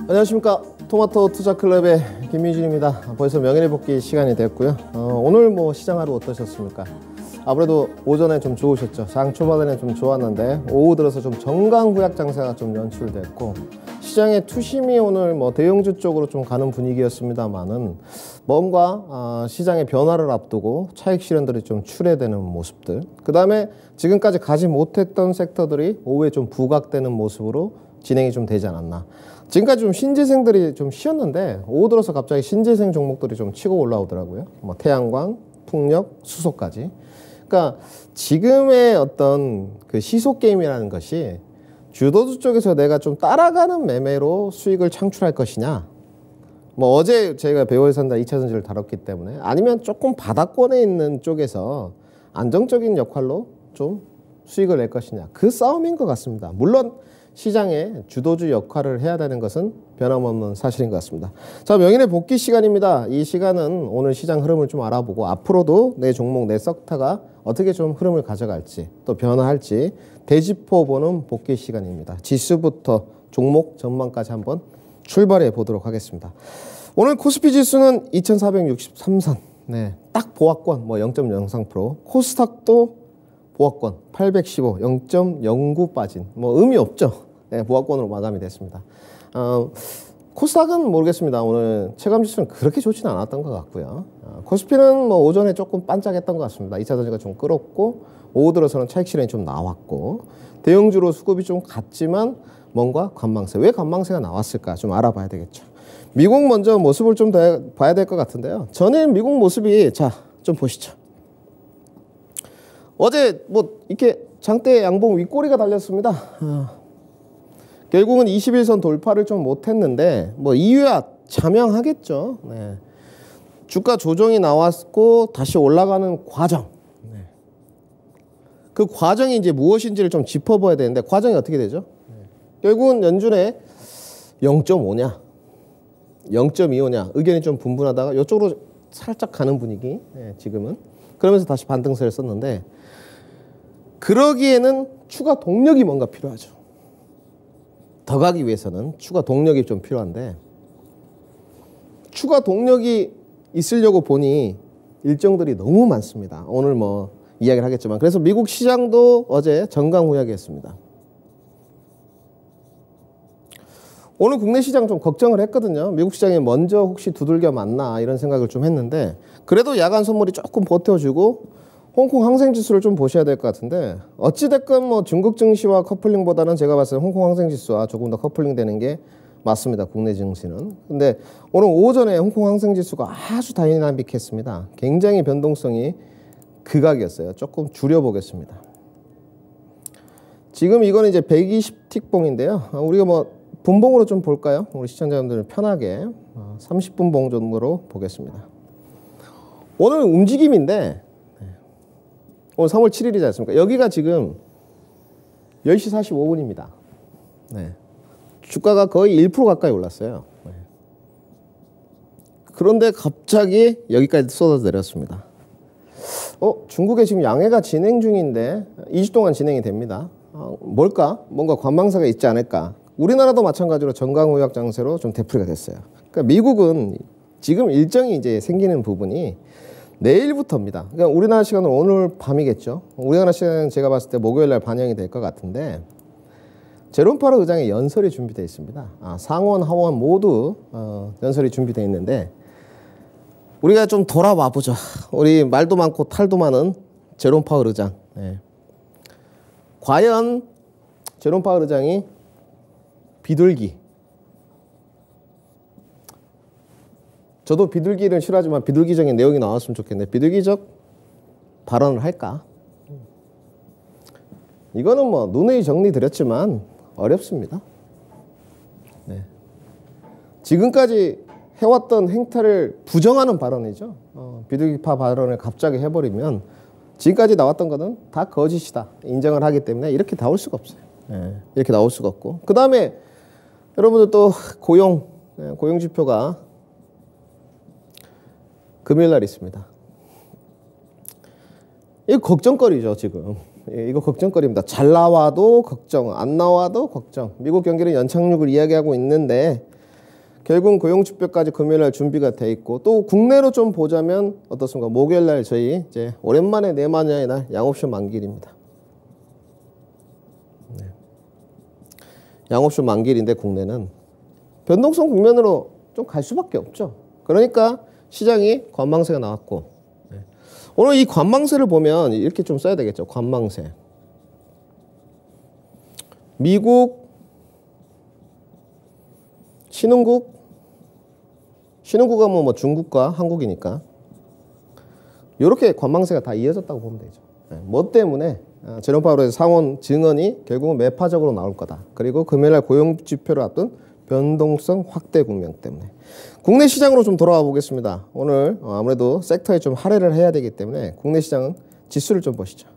안녕하십니까. 토마토 투자클럽의 김유진입니다. 벌써 명예를 복귀 시간이 됐고요. 오늘 뭐 시장 하루 어떠셨습니까? 아무래도 오전에 좀 좋으셨죠. 장 초반에는 좀 좋았는데 오후 들어서 좀 정강후약 장세가 좀 연출됐고 시장의 투심이 오늘 뭐 대형주 쪽으로 좀 가는 분위기였습니다만은 뭔가 시장의 변화를 앞두고 차익 실현들이 좀 출회되는 모습들, 그 다음에 지금까지 가지 못했던 섹터들이 오후에 좀 부각되는 모습으로 진행이 좀 되지 않았나. 지금까지 좀 신재생들이 좀 쉬었는데 오후 들어서 갑자기 신재생 종목들이 좀 치고 올라오더라고요. 뭐 태양광, 풍력, 수소까지. 그러니까 지금의 어떤 그 시소 게임이라는 것이 주도주 쪽에서 내가 좀 따라가는 매매로 수익을 창출할 것이냐, 뭐 어제 저희가 배워야 산다 2차 전지를 다뤘기 때문에, 아니면 조금 바닥권에 있는 쪽에서 안정적인 역할로 좀 수익을 낼 것이냐, 그 싸움인 것 같습니다. 물론 시장의 주도주 역할을 해야 되는 것은 변함없는 사실인 것 같습니다. 자, 명인의 복귀 시간입니다. 이 시간은 오늘 시장 흐름을 좀 알아보고 앞으로도 내 종목, 내 섹터가 어떻게 좀 흐름을 가져갈지 또 변화할지 되짚어보는 복귀 시간입니다. 지수부터 종목 전망까지 한번 출발해 보도록 하겠습니다. 오늘 코스피 지수는 2463선, 네, 딱 보합권 뭐 0.03%, 코스닥도 보합권 815, 0.09 빠진, 뭐 의미 없죠. 네, 보합권으로 마감이 됐습니다. 코스닥은 모르겠습니다. 오늘 체감지수는 그렇게 좋지는 않았던 것 같고요. 코스피는 뭐 오전에 조금 반짝했던 것 같습니다. 2차 전지가 좀 끌었고 오후 들어서는 차익 실현이 좀 나왔고 대형주로 수급이 좀 갔지만 뭔가 관망세, 왜 관망세가 나왔을까 좀 알아봐야 되겠죠. 미국 먼저 모습을 좀 더 봐야 될 것 같은데요. 전일 미국 모습이, 자, 좀 보시죠. 어제 뭐 이렇게 장대 양봉 윗꼬리가 달렸습니다. 결국은 21선 돌파를 좀 못했는데 뭐 이유야 자명하겠죠. 네. 주가 조정이 나왔고 다시 올라가는 과정, 네. 그 과정이 이제 무엇인지를 좀 짚어봐야 되는데 과정이 어떻게 되죠? 네. 결국은 연준에 0.5냐 0.25냐 의견이 좀 분분하다가 이쪽으로 살짝 가는 분위기, 네, 지금은. 그러면서 다시 반등세를 썼는데 그러기에는 추가 동력이 뭔가 필요하죠. 더 가기 위해서는 추가 동력이 좀 필요한데 추가 동력이 있으려고 보니 일정들이 너무 많습니다. 오늘 뭐 이야기를 하겠지만, 그래서 미국 시장도 어제 정강후약이었습니다. 오늘 국내 시장 좀 걱정을 했거든요. 미국 시장이 먼저 혹시 두들겨 맞나 이런 생각을 좀 했는데 그래도 야간 선물이 조금 버텨주고 홍콩 항생지수를 좀 보셔야 될 것 같은데 어찌됐건 뭐 중국 증시와 커플링보다는 제가 봤을 때 홍콩 항생지수와 조금 더 커플링 되는 게 맞습니다. 국내 증시는. 근데 오늘 오전에 홍콩 항생지수가 아주 다이나믹했습니다. 굉장히 변동성이 극악이었어요. 조금 줄여보겠습니다. 지금 이거는 이제 120틱봉인데요. 우리가 뭐 분봉으로 좀 볼까요? 우리 시청자분들 편하게 30분 봉 정도로 보겠습니다. 오늘 움직임인데 오늘 3월 7일이지 않습니까? 여기가 지금 10시 45분입니다. 네. 주가가 거의 1% 가까이 올랐어요. 네. 그런데 갑자기 여기까지 쏟아져 내렸습니다. 중국에 지금 양해가 진행 중인데 2주 동안 진행이 됩니다. 뭘까? 뭔가 관망세가 있지 않을까? 우리나라도 마찬가지로 정강후약 장세로 좀 되풀이가 됐어요. 그러니까 미국은 지금 일정이 이제 생기는 부분이 내일부터입니다. 그러니까 우리나라 시간으로 오늘 밤이겠죠. 우리나라 시간은 제가 봤을 때 목요일 날 반영이 될 것 같은데 제롬 파월 의장의 연설이 준비되어 있습니다. 상원, 하원 모두 연설이 준비되어 있는데 우리가 좀 돌아와 보죠. 우리 말도 많고 탈도 많은 제롬 파월 의장. 네. 과연 제롬 파월 의장이 비둘기, 저도 비둘기를 싫어하지만 비둘기적인 내용이 나왔으면 좋겠는데 비둘기적 발언을 할까? 이거는 뭐 누누이 정리드렸지만 어렵습니다. 네. 지금까지 해왔던 행태를 부정하는 발언이죠. 비둘기파 발언을 갑자기 해버리면 지금까지 나왔던 거는 다 거짓이다 인정을 하기 때문에 이렇게 나올 수가 없어요. 네. 이렇게 나올 수가 없고, 그 다음에 여러분들 또 고용지표가 금요일 날 있습니다. 이거 걱정거리죠, 지금. 이거 걱정거리입니다. 잘 나와도 걱정, 안 나와도 걱정. 미국 경기는 연착륙을 이야기하고 있는데 결국은 고용지표까지 금요일날 준비가 돼 있고 또 국내로 좀 보자면 어떻습니까? 목요일날 저희 이제 오랜만에 내만여의 날 양옵션 만기일입니다. 네. 양옵션 만기일인데 국내는 변동성 국면으로 좀 갈 수밖에 없죠. 그러니까 시장이 관망세가 나왔고 네. 오늘 이 관망세를 보면 이렇게 좀 써야 되겠죠. 관망세. 미국, 신흥국 하면 뭐 중국과 한국이니까 이렇게 관망세가 다 이어졌다고 보면 되죠. 뭐 때문에 제롬 파월의 상원 증언이 결국은 매파적으로 나올 거다. 그리고 금요일날 고용지표를 앞둔 변동성 확대 국면 때문에. 국내 시장으로 좀 돌아와 보겠습니다. 오늘 아무래도 섹터에 좀 할애를 해야 되기 때문에 국내 시장은 지수를 좀 보시죠.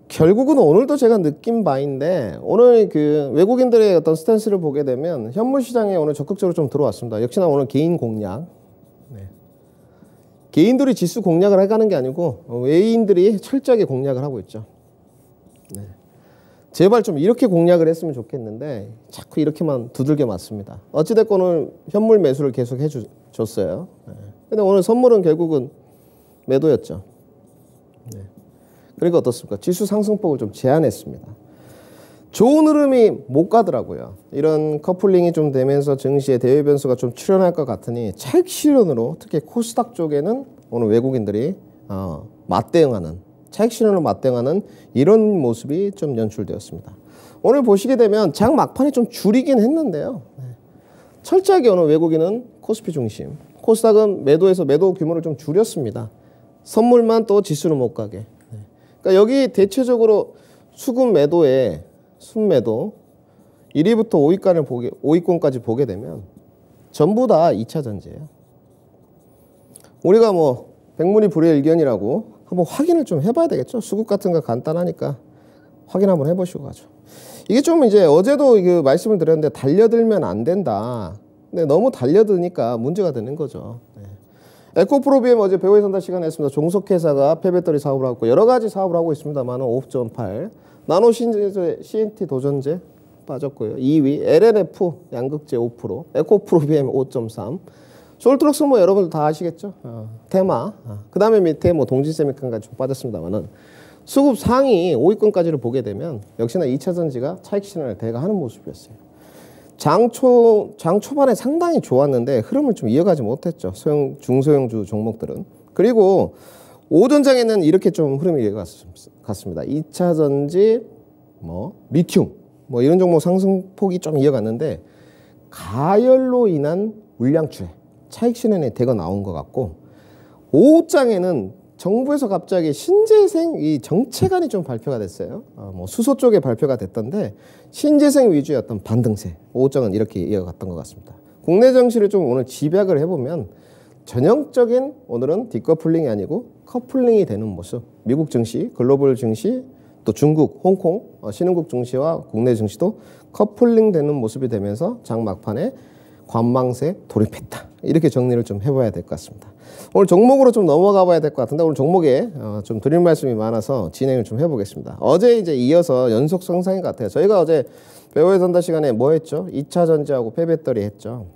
결국은 오늘도 제가 느낀 바인데 오늘 그 외국인들의 어떤 스탠스를 보게 되면 현물 시장에 오늘 적극적으로 좀 들어왔습니다. 역시나 오늘 개인 공략. 네. 개인들이 지수 공략을 해가는 게 아니고 외인들이 철저하게 공략을 하고 있죠. 네. 제발 좀 이렇게 공략을 했으면 좋겠는데 자꾸 이렇게만 두들겨 맞습니다. 어찌됐건 오늘 현물 매수를 계속 해줬어요. 네. 근데 오늘 선물은 결국은 매도였죠. 네. 그러니까 어떻습니까? 지수 상승폭을 좀 제한했습니다. 좋은 흐름이 못 가더라고요. 이런 커플링이 좀 되면서 증시의 대외 변수가 좀 출현할 것 같으니 차익 실현으로 특히 코스닥 쪽에는 오늘 외국인들이 맞대응하는 차익 실현으로 맞대응하는 이런 모습이 좀 연출되었습니다. 오늘 보시게 되면 장 막판에 좀 줄이긴 했는데요. 철저하게 오늘 외국인은 코스피 중심, 코스닥은 매도해서 매도 규모를 좀 줄였습니다. 선물만 또 지수는 못 가게. 그러니까 여기 대체적으로 수급 매도에 순매도 1위부터 5위권까지 보게 되면 전부 다 2차 전지예요. 우리가 뭐 백문이 불여일견이라고 한번 확인을 좀 해봐야 되겠죠. 수급 같은 거 간단하니까 확인 한번 해보시고 가죠. 이게 좀 이제 어제도 그 말씀을 드렸는데 달려들면 안 된다. 근데 너무 달려드니까 문제가 되는 거죠. 네. 에코프로비엠 어제 배우의 선다 시간에 했습니다. 종속회사가 폐배터리 사업을 하고 여러 가지 사업을 하고 있습니다만 5.8 나노 신재재 CNT 도전제 빠졌고요. 2위 LNF 양극재 5% 에코프로비엠 5.3 솔트럭스 뭐 여러분들 다 아시겠죠? 테마 그 다음에 밑에 뭐 동진세미칸까지 좀 빠졌습니다만은 수급 상위 5위권까지를 보게 되면 역시나 2차 전지가 차익 실현을 대가하는 모습이었어요. 장 초반에 상당히 좋았는데 흐름을 좀 이어가지 못했죠. 중소형주 종목들은. 그리고 오전장에는 이렇게 좀 흐름이 이어갔습니다. 2차 전지, 리튬, 이런 종목 상승폭이 좀 이어갔는데 가열로 인한 물량추에 차익 실현이 대거 나온 것 같고 오후장에는 정부에서 갑자기 신재생 이 정책안이 좀 발표가 됐어요. 수소 쪽에 발표가 됐던데 신재생 위주의 어떤 반등세 오후장은 이렇게 이어갔던 것 같습니다. 국내 증시를 좀 오늘 집약을 해보면 전형적인 오늘은 디커플링이 아니고 커플링이 되는 모습. 미국 증시, 글로벌 증시, 또 중국, 홍콩, 신흥국 증시와 국내 증시도 커플링 되는 모습이 되면서 장 막판에 관망세 돌입했다. 이렇게 정리를 좀 해봐야 될 것 같습니다. 오늘 종목으로 좀 넘어가 봐야 될 것 같은데 오늘 종목에 좀 드릴 말씀이 많아서 진행을 좀 해보겠습니다. 어제 이제 이어서 연속 상승인 것 같아요. 저희가 어제 배우의 선다 시간에 뭐 했죠? 2차 전지하고 폐배터리 했죠.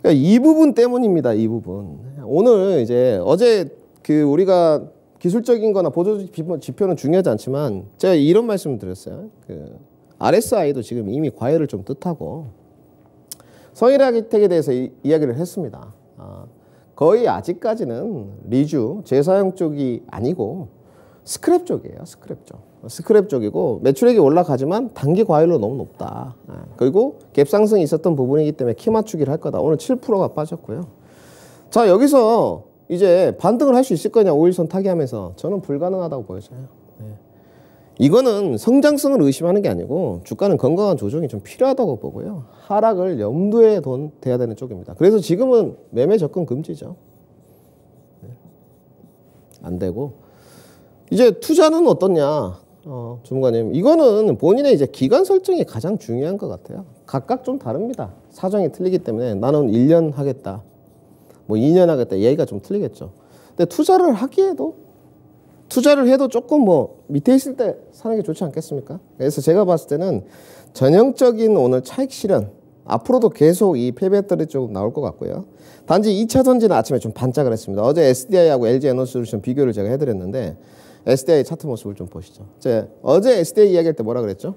그러니까 이 부분 때문입니다. 이 부분. 오늘 이제 어제 그 우리가 기술적인 거나 보조 지표는 중요하지 않지만 제가 이런 말씀을 드렸어요. 그 RSI도 지금 이미 과열을 좀 뜻하고 성일아기텍에 대해서 이야기를 했습니다. 거의 아직까지는 리주, 재사용 쪽이 아니고 스크랩 쪽이에요. 스크랩 쪽이고 매출액이 올라가지만 단기 과열로 너무 높다. 그리고 갭 상승이 있었던 부분이기 때문에 키 맞추기를 할 거다. 오늘 7%가 빠졌고요. 자, 여기서 이제 반등을 할 수 있을 거냐 5일선 타기하면서 저는 불가능하다고 보여져요. 이거는 성장성을 의심하는 게 아니고 주가는 건강한 조정이 좀 필요하다고 보고요. 하락을 염두에 둬야 되는 쪽입니다. 그래서 지금은 매매 접근 금지죠. 안 되고 이제 투자는 어떻냐, 주무관님. 이거는 본인의 이제 기간 설정이 가장 중요한 것 같아요. 각각 좀 다릅니다. 사정이 틀리기 때문에 나는 1년 하겠다, 2년 하겠다, 얘기가 좀 틀리겠죠. 근데 투자를 해도 조금 밑에 있을 때 사는 게 좋지 않겠습니까? 그래서 제가 봤을 때는 전형적인 오늘 차익 실현 앞으로도 계속 이 폐배터리 쪽 나올 것 같고요. 단지 2차 전지는 아침에 좀 반짝을 했습니다. 어제 SDI하고 LG 에너지솔루션 비교를 제가 해드렸는데 SDI 차트 모습을 좀 보시죠. 어제 SDI 이야기할 때 뭐라 그랬죠?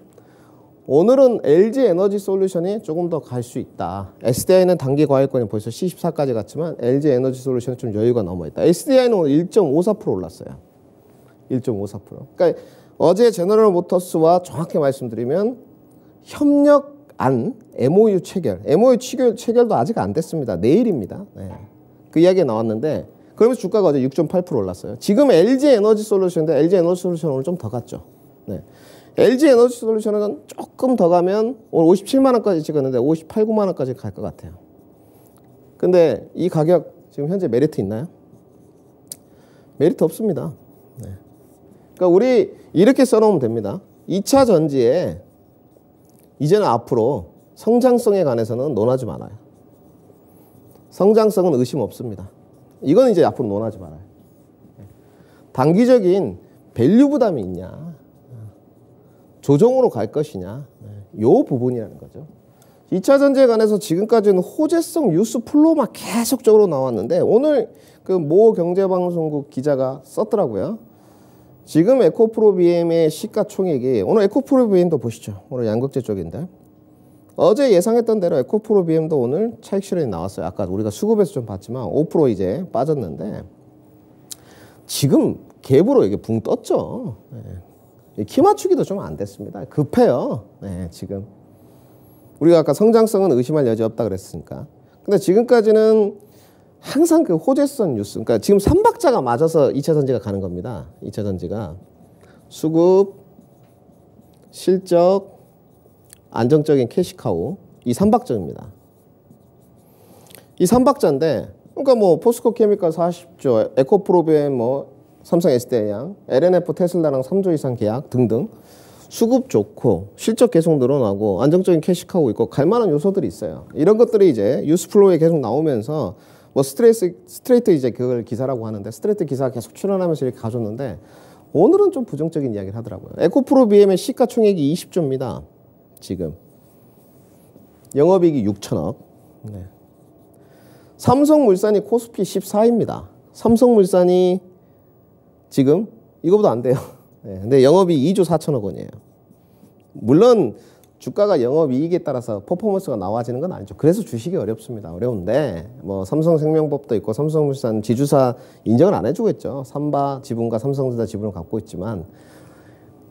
오늘은 LG 에너지 솔루션이 조금 더 갈 수 있다. SDI는 단기 과열권이 벌써 C14까지 갔지만 LG 에너지 솔루션은 좀 여유가 넘어있다. SDI는 오늘 1.54% 올랐어요. 1.54%. 그러니까 어제 제너럴 모터스와 정확히 말씀드리면 협력안 MOU 체결. MOU 체결도 아직 안 됐습니다. 내일입니다. 네. 그 이야기가 나왔는데 그러면서 주가가 어제 6.8% 올랐어요. 지금 LG 에너지 솔루션인데 LG 에너지 솔루션 오늘 좀 더 갔죠. 네. LG 에너지 솔루션은 조금 더 가면 오늘 57만 원까지 찍었는데 58, 9만 원까지 갈 것 같아요. 근데 이 가격 지금 현재 메리트 있나요? 메리트 없습니다. 네. 그러니까 우리 이렇게 써놓으면 됩니다. 2차 전지에 이제는 앞으로 성장성에 관해서는 논하지 말아요. 성장성은 의심 없습니다. 이건 이제 앞으로 논하지 말아요. 단기적인 밸류 부담이 있냐, 조정으로 갈 것이냐, 요 부분이라는 거죠. 2차 전지에 관해서 지금까지는 호재성 뉴스 플로우만 계속적으로 나왔는데 오늘 그 모 경제방송국 기자가 썼더라고요. 지금 에코프로 BM의 시가총액이 오늘 에코프로 BM도 보시죠. 오늘 양극재 쪽인데 어제 예상했던 대로 에코프로 BM도 오늘 차익 실현이 나왔어요. 아까 우리가 수급에서 좀 봤지만 5% 이제 빠졌는데 지금 갭으로 이게 붕 떴죠. 네. 키 맞추기도 좀 안 됐습니다. 급해요. 네, 지금 우리가 아까 성장성은 의심할 여지 없다 그랬으니까. 근데 지금까지는 항상 그 호재성 뉴스, 그러니까 지금 3박자가 맞아서 2차 전지가 가는 겁니다. 2차 전지가 수급, 실적, 안정적인 캐시카우 이 3박자입니다. 이 3박자인데 그러니까 뭐 포스코 케미칼 40조, 에코프로비엠 뭐 삼성 SDI랑 LNF 테슬라랑 3조 이상 계약 등등 수급 좋고 실적 계속 늘어나고 안정적인 캐시카우 있고 갈만한 요소들이 있어요. 이런 것들이 이제 뉴스플로우에 계속 나오면서 뭐 스트레이트 이제 그걸 기사라고 하는데 스트레이트 기사가 계속 출연하면서 이렇게 가졌는데 오늘은 좀 부정적인 이야기를 하더라고요. 에코프로 BM의 시가총액이 20조입니다. 지금 영업이익이 6천억. 네. 삼성물산이 코스피 14입니다. 삼성물산이 지금 이거보다 안 돼요. 네. 근데 영업이익 2조 4천억 원이에요. 물론 주가가 영업이익에 따라서 퍼포먼스가 나와지는 건 아니죠. 그래서 주식이 어렵습니다. 어려운데 뭐 삼성생명법도 있고 삼성물산 지주사 인정을 안 해주겠죠. 삼바 지분과 삼성전자 지분을 갖고 있지만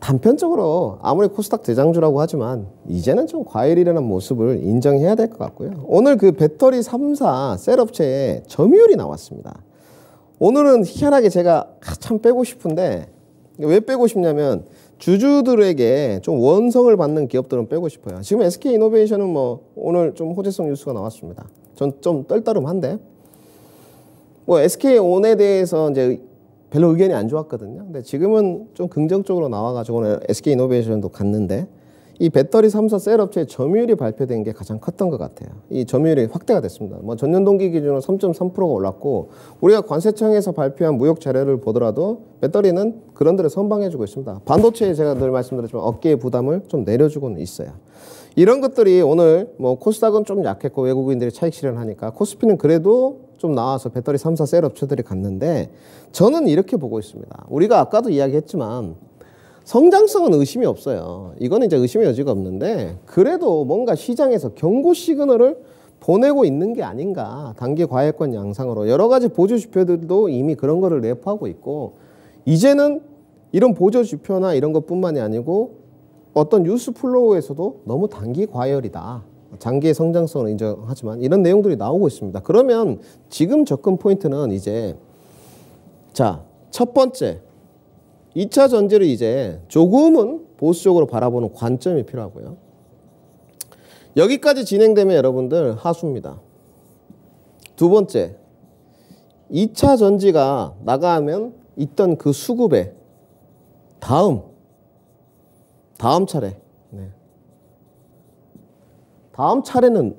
단편적으로 아무리 코스닥 대장주라고 하지만 이제는 좀 과열이라는 모습을 인정해야 될 것 같고요. 오늘 그 배터리 3사 셀업체에 점유율이 나왔습니다. 오늘은 희한하게 제가 참 빼고 싶은데 왜 빼고 싶냐면 주주들에게 좀 원성을 받는 기업들은 빼고 싶어요. 지금 SK이노베이션은 뭐 오늘 좀 호재성 뉴스가 나왔습니다. 전 좀 떨떠름한데 뭐 SK온에 대해서 이제 별로 의견이 안 좋았거든요. 근데 지금은 좀 긍정적으로 나와가지고 오늘 SK이노베이션도 갔는데 이 배터리 3사 셀업체의 점유율이 발표된 게 가장 컸던 것 같아요. 이 점유율이 확대가 됐습니다. 뭐 전년 동기 기준으로 3.3%가 올랐고 우리가 관세청에서 발표한 무역 자료를 보더라도 배터리는 그런 데를 선방해주고 있습니다. 반도체에 제가 늘 말씀드렸지만 어깨의 부담을 좀 내려주고는 있어요. 이런 것들이 오늘 뭐 코스닥은 좀 약했고 외국인들이 차익 실현하니까 코스피는 그래도 좀 나와서 배터리 3사 셀업체들이 갔는데 저는 이렇게 보고 있습니다. 우리가 아까도 이야기했지만 성장성은 의심이 없어요. 이거는 이제 의심의 여지가 없는데 그래도 뭔가 시장에서 경고 시그널을 보내고 있는 게 아닌가. 단기 과열권 양상으로 여러 가지 보조 지표들도 이미 그런 거를 내포하고 있고 이제는 이런 보조 지표나 이런 것뿐만이 아니고 어떤 뉴스 플로우에서도 너무 단기 과열이다. 장기의 성장성을 인정하지만 이런 내용들이 나오고 있습니다. 그러면 지금 접근 포인트는 이제 자, 첫 번째 2차 전지를 이제 조금은 보수적으로 바라보는 관점이 필요하고요. 여기까지 진행되면 여러분들 하수입니다. 두 번째, 2차 전지가 나가면 있던 그 수급에 다음 차례. 네. 다음 차례는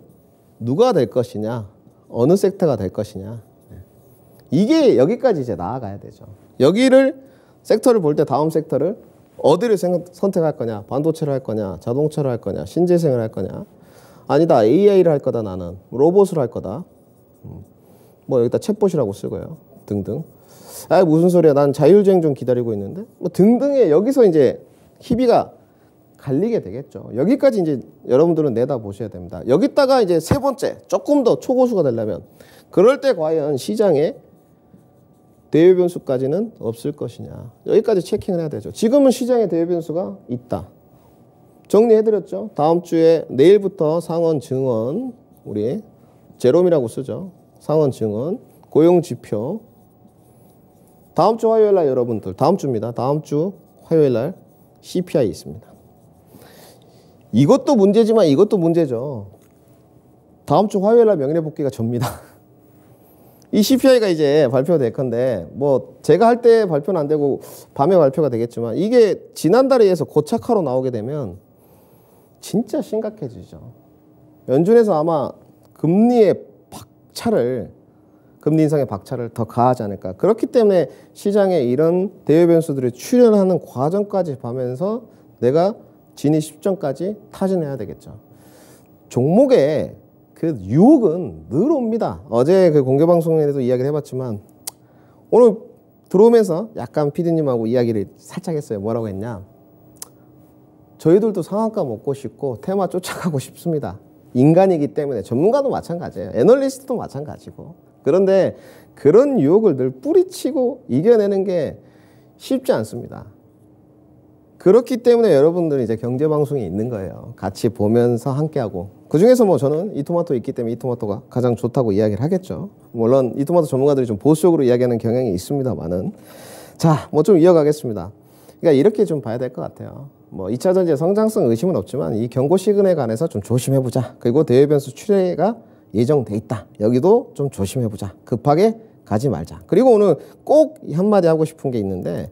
누가 될 것이냐, 어느 섹터가 될 것이냐. 네. 이게 여기까지 이제 나아가야 되죠. 여기를 섹터를 볼 때 다음 섹터를 어디를 선택할 거냐, 반도체를 할 거냐, 자동차를 할 거냐, 신재생을 할 거냐, 아니다, AI를 할 거다, 나는 로봇을 할 거다. 뭐 여기다 챗봇이라고 쓰고요. 등등. 아, 무슨 소리야, 난 자율주행 좀 기다리고 있는데. 뭐 등등의 여기서 이제 희비가 갈리게 되겠죠. 여기까지 이제 여러분들은 내다 보셔야 됩니다. 여기다가 이제 세 번째, 조금 더 초고수가 되려면 그럴 때 과연 시장에 대외 변수까지는 없을 것이냐. 여기까지 체킹을 해야 되죠. 지금은 시장에 대외 변수가 있다. 정리해드렸죠. 다음 주에 내일부터 상원 증언, 우리 제롬이라고 쓰죠. 상원 증언, 고용지표. 다음 주 화요일 날 여러분들, 다음 주입니다. 다음 주 화요일 날 CPI 있습니다. 이것도 문제지만 이것도 문제죠. 다음 주 화요일 날 명예회 복귀가 접니다. 이 CPI가 이제 발표가 될 건데, 뭐 제가 할 때 발표는 안 되고 밤에 발표가 되겠지만, 이게 지난달에 의해서 고착화로 나오게 되면 진짜 심각해지죠. 연준에서 아마 금리의 박차를, 금리 인상의 박차를 더 가하지 않을까. 그렇기 때문에 시장에 이런 대외 변수들이 출현하는 과정까지 보면서 내가 진입 10전까지 타진해야 되겠죠. 종목에 그 유혹은 늘 옵니다. 어제 그 공개방송에도 이야기를 해봤지만 오늘 들어오면서 약간 PD님하고 이야기를 살짝 했어요. 뭐라고 했냐. 저희들도 상한가 먹고 싶고 테마 쫓아가고 싶습니다. 인간이기 때문에. 전문가도 마찬가지예요. 애널리스트도 마찬가지고. 그런데 그런 유혹을 늘 뿌리치고 이겨내는 게 쉽지 않습니다. 그렇기 때문에 여러분들은 이제 경제방송이 있는 거예요. 같이 보면서 함께하고. 그 중에서 뭐 저는 이토마토 있기 때문에 이토마토가 가장 좋다고 이야기를 하겠죠. 물론 이토마토 전문가들이 좀 보수적으로 이야기하는 경향이 있습니다만은. 자, 뭐 좀 이어가겠습니다. 그러니까 이렇게 좀 봐야 될 것 같아요. 뭐 2차 전지의 성장성 의심은 없지만 이 경고 시그널에 관해서 좀 조심해보자. 그리고 대외 변수 출회가 예정돼 있다. 여기도 좀 조심해보자. 급하게 가지 말자. 그리고 오늘 꼭 한마디 하고 싶은 게 있는데,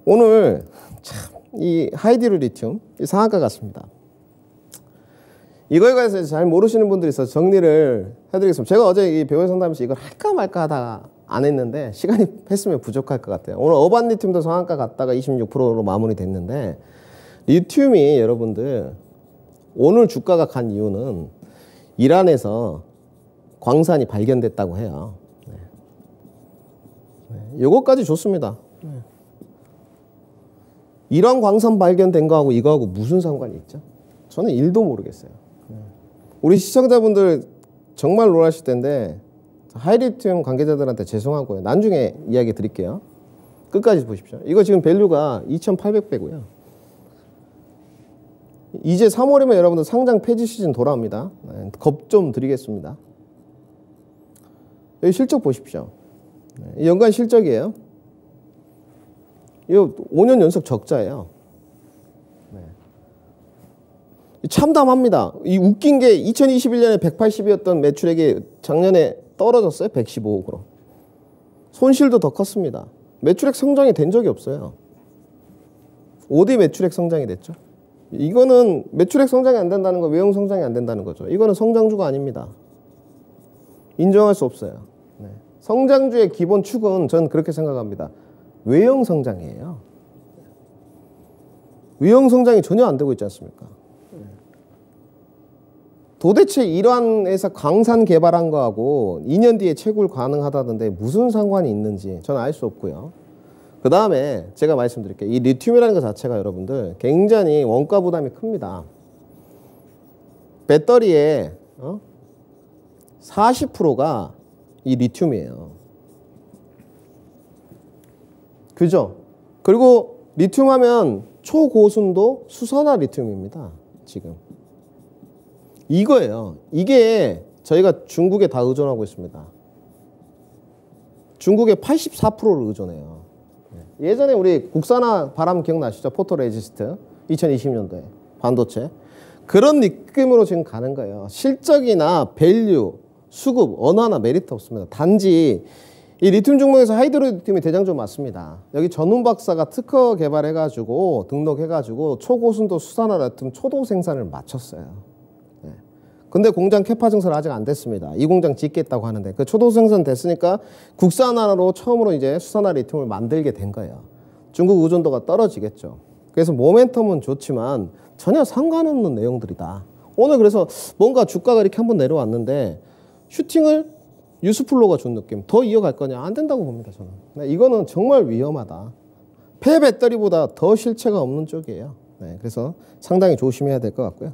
오늘 참 이 하이디루 리튬 상한가 같습니다. 이거에 관해서 잘 모르시는 분들이 있어서 정리를 해드리겠습니다. 제가 어제 이 배우의 상담에서 이걸 할까 말까 하다가 안 했는데 시간이 했으면 부족할 것 같아요. 오늘 어반 리튬도 상한가 갔다가 26%로 마무리됐는데, 리튬이 여러분들 오늘 주가가 간 이유는 이란에서 광산이 발견됐다고 해요. 이것까지 좋습니다. 이란 광산 발견된 거하고 이거하고 무슨 상관이 있죠? 저는 1도 모르겠어요. 우리 시청자분들 정말 놀라실 텐데 하이리튬 관계자들한테 죄송하고요. 나중에 이야기 드릴게요. 끝까지 보십시오. 이거 지금 밸류가 2,800배고요. 이제 3월이면 여러분들 상장 폐지 시즌 돌아옵니다. 겁 좀 드리겠습니다. 여기 실적 보십시오. 연간 실적이에요. 이거 5년 연속 적자예요. 참담합니다. 이 웃긴 게 2021년에 180이었던 매출액이 작년에 떨어졌어요. 115억으로. 손실도 더 컸습니다. 매출액 성장이 된 적이 없어요. 어디 매출액 성장이 됐죠? 이거는 매출액 성장이 안 된다는 거, 외형 성장이 안 된다는 거죠. 이거는 성장주가 아닙니다. 인정할 수 없어요. 성장주의 기본 축은 전 그렇게 생각합니다. 외형 성장이에요. 외형 성장이 전혀 안 되고 있지 않습니까? 도대체 이러한 회사 광산 개발한 거하고 2년 뒤에 채굴 가능하다던데 무슨 상관이 있는지 저는 알 수 없고요. 그 다음에 제가 말씀드릴게요. 이 리튬이라는 것 자체가 여러분들 굉장히 원가 부담이 큽니다. 배터리의 40%가 이 리튬이에요. 그죠? 그리고 리튬 하면 초고순도 수산화 리튬입니다. 지금. 이거예요. 이게 저희가 중국에 다 의존하고 있습니다. 중국의 84%를 의존해요. 예전에 우리 국산화 바람 기억나시죠? 포토레지스트 2020년도에 반도체. 그런 느낌으로 지금 가는 거예요. 실적이나 밸류, 수급 어느 하나 메리트 없습니다. 단지 이 리튬 종목에서 하이드로 리튬이 대장주 맞습니다. 여기 전훈 박사가 특허 개발해가지고 등록해가지고 초고순도 수산화 리튬 초도 생산을 마쳤어요. 근데 공장 캐파 증설 아직 안 됐습니다. 이 공장 짓겠다고 하는데 그 초도 생산 됐으니까 국산화로 처음으로 이제 수산화 리튬을 만들게 된 거예요. 중국 의존도가 떨어지겠죠. 그래서 모멘텀은 좋지만 전혀 상관없는 내용들이다. 오늘 그래서 뭔가 주가가 이렇게 한번 내려왔는데 슈팅을 뉴스플로가 준 느낌. 더 이어갈 거냐? 안 된다고 봅니다, 저는. 네, 이거는 정말 위험하다. 폐배터리보다 더 실체가 없는 쪽이에요. 네, 그래서 상당히 조심해야 될 것 같고요.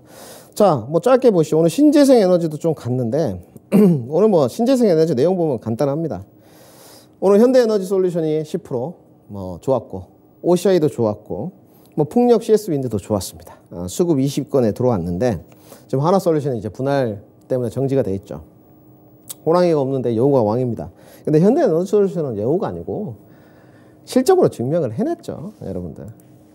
자, 뭐 짧게 보시죠. 오늘 신재생 에너지도 좀 갔는데 오늘 뭐 신재생 에너지 내용 보면 간단합니다. 오늘 현대에너지솔루션이 10% 뭐 좋았고 OCI도 좋았고 뭐 풍력 CS 윈드도 좋았습니다. 수급 20건에 들어왔는데 지금 하나솔루션이 이제 분할 때문에 정지가 돼 있죠. 호랑이가 없는데 여우가 왕입니다. 근데 현대에너지솔루션은 여우가 아니고 실적으로 증명을 해냈죠, 여러분들.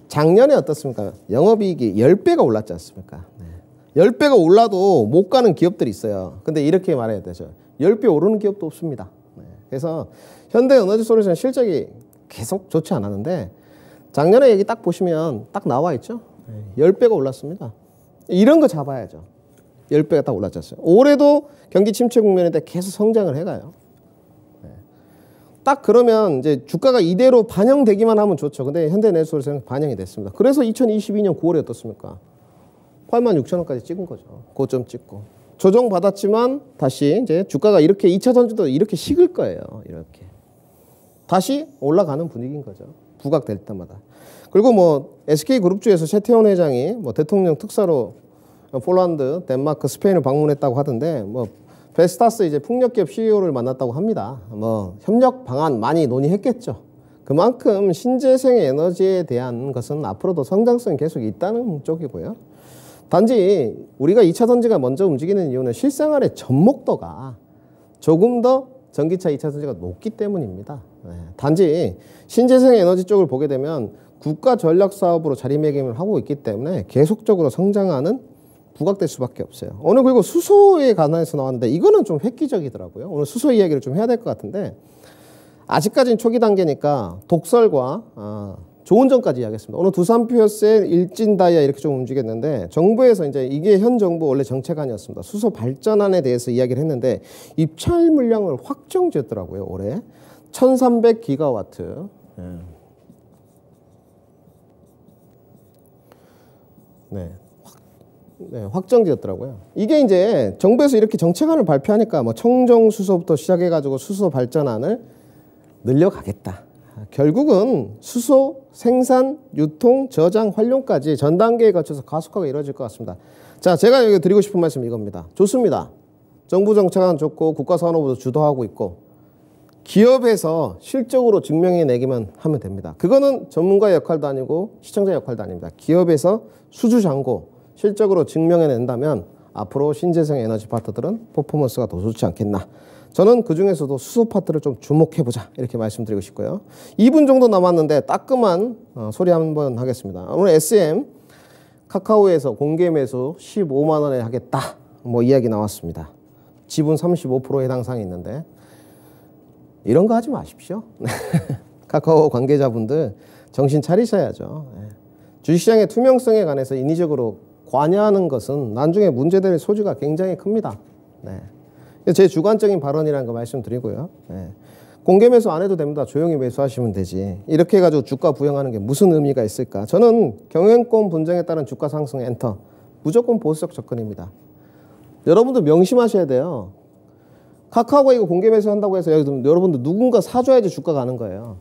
작년에 어떻습니까? 영업이익이 10배가 올랐지 않습니까? 네. 10배가 올라도 못 가는 기업들이 있어요. 근데 이렇게 말해야 되죠. 10배 오르는 기업도 없습니다. 네. 그래서 현대에너지솔루션 실적이 계속 좋지 않았는데 작년에 얘기 딱 보시면 딱 나와 있죠. 10배가 올랐습니다. 이런 거 잡아야죠. 10배가 딱 올랐잖아요. 올해도 경기 침체 국면인데 계속 성장을 해가요. 딱 그러면 이제 주가가 이대로 반영되기만 하면 좋죠. 근데 현대에너지솔루션은 반영이 됐습니다. 그래서 2022년 9월에 어떻습니까? 86,000원까지 찍은 거죠. 고점 찍고. 조정받았지만 다시 이제 주가가 이렇게 2차 전지도 이렇게 식을 거예요. 이렇게. 다시 올라가는 분위기인 거죠. 부각될 때마다. 그리고 뭐 SK그룹주에서 최태원 회장이 뭐 대통령 특사로 폴란드, 덴마크, 스페인을 방문했다고 하던데 뭐 베스타스 이제 풍력기업 CEO를 만났다고 합니다. 뭐 협력 방안 많이 논의했겠죠. 그만큼 신재생 에너지에 대한 것은 앞으로도 성장성이 계속 있다는 쪽이고요. 단지 우리가 2차 전지가 먼저 움직이는 이유는 실생활의 접목도가 조금 더 전기차 2차 전지가 높기 때문입니다. 네. 단지 신재생 에너지 쪽을 보게 되면 국가 전략 사업으로 자리매김을 하고 있기 때문에 계속적으로 성장하는 부각될 수밖에 없어요. 오늘 그리고 수소에 관해서 나왔는데 이거는 좀 획기적이더라고요. 오늘 수소 이야기를 좀 해야 될 것 같은데 아직까지는 초기 단계니까 독설과 좋은 점까지 이야기했습니다. 오늘 두산퓨어스의 일진다이아 이렇게 좀 움직였는데 정부에서 이제 이게 현 정부 원래 정책안이었습니다. 수소 발전안에 대해서 이야기를 했는데 입찰 물량을 확정지었더라고요. 올해 1300기가와트. 네, 확정지었더라고요. 이게 이제 정부에서 이렇게 정책안을 발표하니까 뭐 청정 수소부터 시작해가지고 수소 발전안을 늘려가겠다. 결국은 수소 생산, 유통, 저장, 활용까지 전 단계에 거쳐서 가속화가 이루어질 것 같습니다. 자, 제가 여기 드리고 싶은 말씀은 이겁니다. 좋습니다. 정부 정책안 좋고 국가산업부도 주도하고 있고 기업에서 실적으로 증명해내기만 하면 됩니다. 그거는 전문가의 역할도 아니고 시청자의 역할도 아닙니다. 기업에서 수주장고 실적으로 증명해낸다면 앞으로 신재생 에너지 파트들은 퍼포먼스가 더 좋지 않겠나. 저는 그중에서도 수소 파트를 좀 주목해보자 이렇게 말씀드리고 싶고요. 2분 정도 남았는데 따끔한 소리 한번 하겠습니다. 오늘 SM 카카오에서 공개 매수 15만 원에 하겠다 뭐 이야기 나왔습니다. 지분 35%에 해당 사항이 있는데 이런 거 하지 마십시오. 카카오 관계자분들 정신 차리셔야죠. 주식시장의 투명성에 관해서 인위적으로 관여하는 것은 나중에 문제될 소지가 굉장히 큽니다. 제 주관적인 발언이라는 거 말씀드리고요. 공개 매수 안 해도 됩니다. 조용히 매수하시면 되지. 이렇게 해가지고 주가 부양하는 게 무슨 의미가 있을까? 저는 경영권 분쟁에 따른 주가 상승 엔터 무조건 보수적 접근입니다. 여러분도 명심하셔야 돼요. 카카오가 이거 공개 매수한다고 해서 여러분들 누군가 사줘야지 주가 가는 거예요.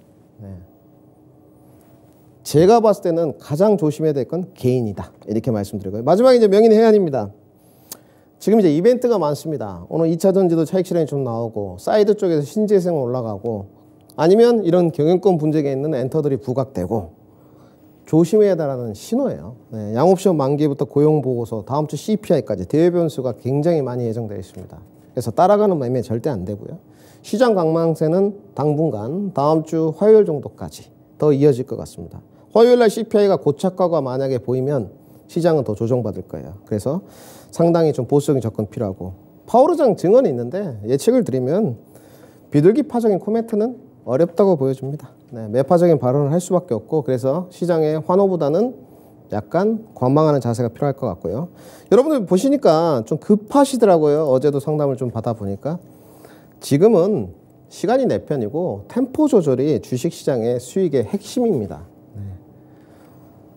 제가 봤을 때는 가장 조심해야 될 건 개인이다. 이렇게 말씀드리고요. 마지막에 이제 명인 해안입니다. 지금 이제 이벤트가 많습니다. 오늘 2차 전지도 차익 실현이 좀 나오고 사이드 쪽에서 신재생 올라가고 아니면 이런 경영권 분쟁에 있는 엔터들이 부각되고 조심해야 한다는 신호예요. 양옵션 만기부터 고용보고서 다음 주 CPI까지 대외 변수가 굉장히 많이 예정되어 있습니다. 그래서 따라가는 매매 절대 안 되고요. 시장 강망세는 당분간 다음 주 화요일 정도까지 더 이어질 것 같습니다. 화요일날 CPI가 고착화가 만약에 보이면 시장은 더 조정받을 거예요. 그래서 상당히 좀 보수적인 접근 필요하고 파월 의장 증언이 있는데 예측을 드리면 비둘기파적인 코멘트는 어렵다고 보여집니다. 매파적인 발언을 할 수밖에 없고 그래서 시장의 환호보다는 약간 관망하는 자세가 필요할 것 같고요. 여러분들 보시니까 좀 급하시더라고요. 어제도 상담을 좀 받아보니까 지금은 시간이 내 편이고 템포 조절이 주식시장의 수익의 핵심입니다.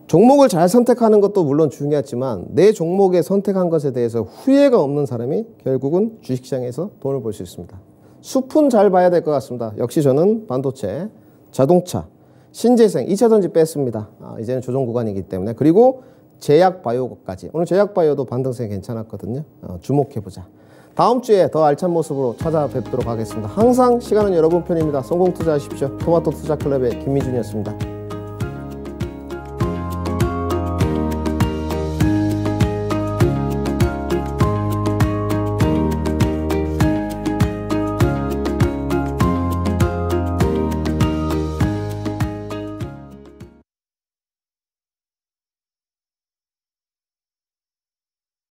종목을 잘 선택하는 것도 물론 중요하지만 내 종목에 선택한 것에 대해서 후회가 없는 사람이 결국은 주식시장에서 돈을 벌 수 있습니다. 숲은 잘 봐야 될 것 같습니다. 역시 저는 반도체, 자동차, 신재생, 2차전지 뺐습니다. 이제는 조정 구간이기 때문에. 그리고 제약바이오까지. 오늘 제약바이오도 반등세 괜찮았거든요. 주목해보자. 다음 주에 더 알찬 모습으로 찾아뵙도록 하겠습니다. 항상 시간은 여러분 편입니다. 성공 투자하십시오. 토마토 투자클럽의 김미준이었습니다.